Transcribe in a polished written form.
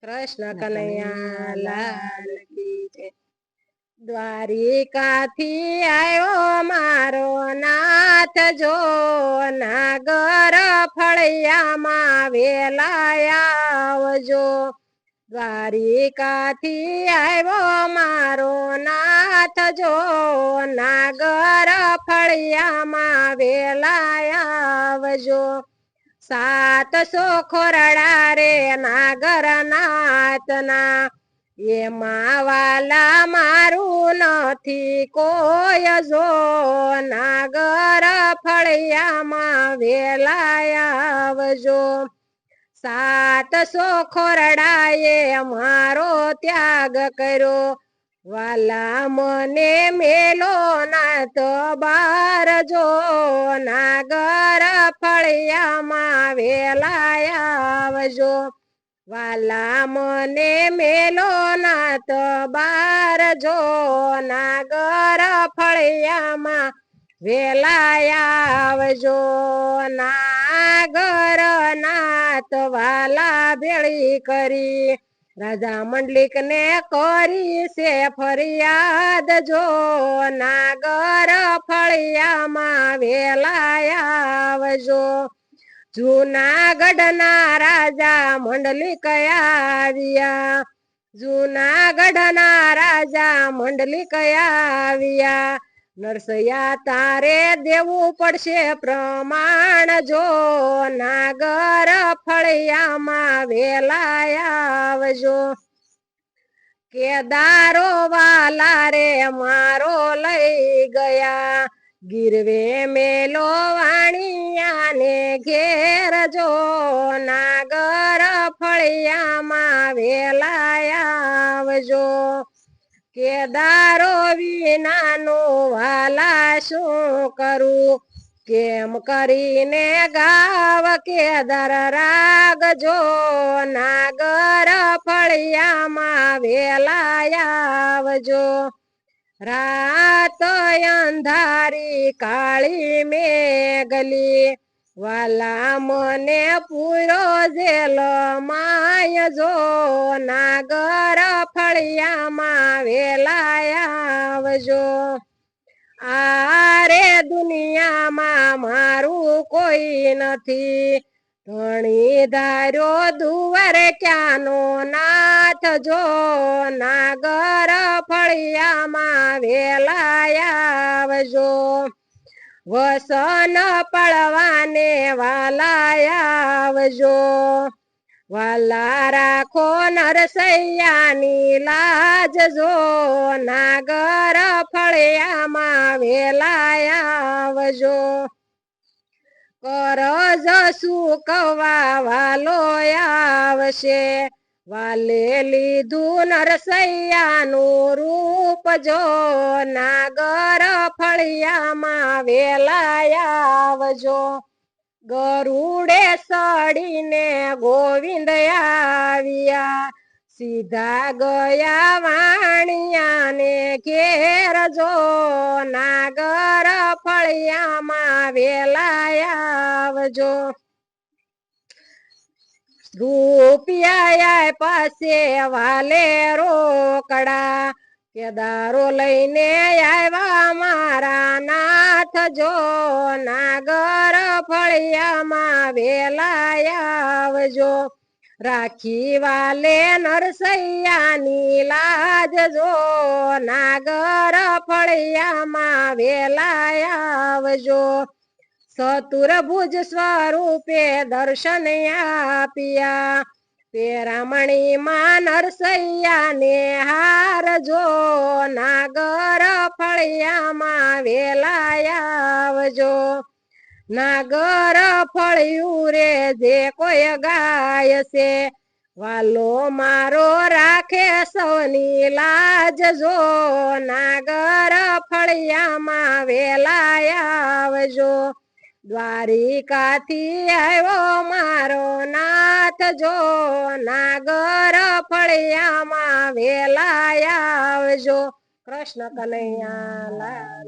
કૃષ્ણ કનૈયા લાલ કી જય। દ્વારિકાથી આવ્યો મારો નાથ જો નાગર ફળિયામાં વેલા આવજો। દ્વારિકાથી આવ્યો મારો નાથ જો નાગર ફળિયામાં વેલા આવજો। 700 ખોરડા રે નાગર નાથના એમાં વાલા મારું નથી કોઈ જો નાગર ફળિયામાં વેલા આવજો। 700 ખોરડાએ મારો ત્યાગ કર્યો વાલા મને મેલો નાથ બાર જો નાગર ફળિયામાં વેલા આવજો। વાલા મને મેલો નાથ બાર જો નાગર ફળિયામાં વેલા આવજો। નાગર નાથ વાલા ભેળી કરી રાજા મંડલિક ને કરી છે ફરિયાદ જો નાગર ફળિયામાં વેલા આવજો। જૂનાગઢના રાજા મંડલિક આવ્યા જૂનાગઢના રાજા મંડલિક આવ્યા નરસૈયા તારે દેવું પડશે પ્રમાણ જો નાગર ફળિયામાં વેલા આવજો। કેદારો વાલા રે મારો લઈ ગયા ગીરવે મેલો વાણિયાને ઘેર જો નાગર ફળિયામાં વેલા આવજો। કેદારો વિનાનું વાલા શું કરું કેમ કરીને ગાવ કેદાર રાગ જો નાગર ફળિયામાં વેલા આવજો। રાત અંધારી કાળી મેઘલી વાલા મને પૂરો જેલ માય જો નાગર ફળિયામાં વેલા આવજો। આરે દુનિયામાં મારું કોઈ નથી ધણી ધાર્યો દુવર ક્યાંનો નાથ જો નાગર ફળિયામાં વેલા આવજો। વસન પડવાને વાલા આવજો વાલા રાખો નરસૈયાની લાજ જો નાગર ફળિયામાં વેલા આવજો। કરજ સુકવા વાલો આવશે વાલે લીધું નરસૈયાનું રૂપ જો નાગર ફળિયામાં વેલા આવજો। ગરુડે સડીને ગોવિંદ આવ્યા સીધા ગયા વાણિયાને ઘેર જો નાગર ફળિયામાં વેલા આવજો। રૂપિયા પાસે વાલે રોકડા કેદારો લઈને આવ્યા મારા નાથ જો નાગર ફળિયામાં વેલા આવજો। રાખી વાલે નરસૈયાની લાજ જો નાગર ફળિયામાં વેલા આવજો। ચતુર્ભુજ સ્વરૂપે દર્શન આપ્યા પેરામણી માં નરસૈયાને હાર જો નાગર ફળિયામાં વેલા આવજો। નાગર ફળિયું રે જે કોઈ ગાય છે વાલો મારો રાખે સૌની લાજ જો નાગર ફળિયામાં વેલા આવજો। દ્વારિકાથી આવ્યો મારો નાથ જો નાગર ફળિયામાં વેલા આવજો। કૃષ્ણ કનૈયા લાલ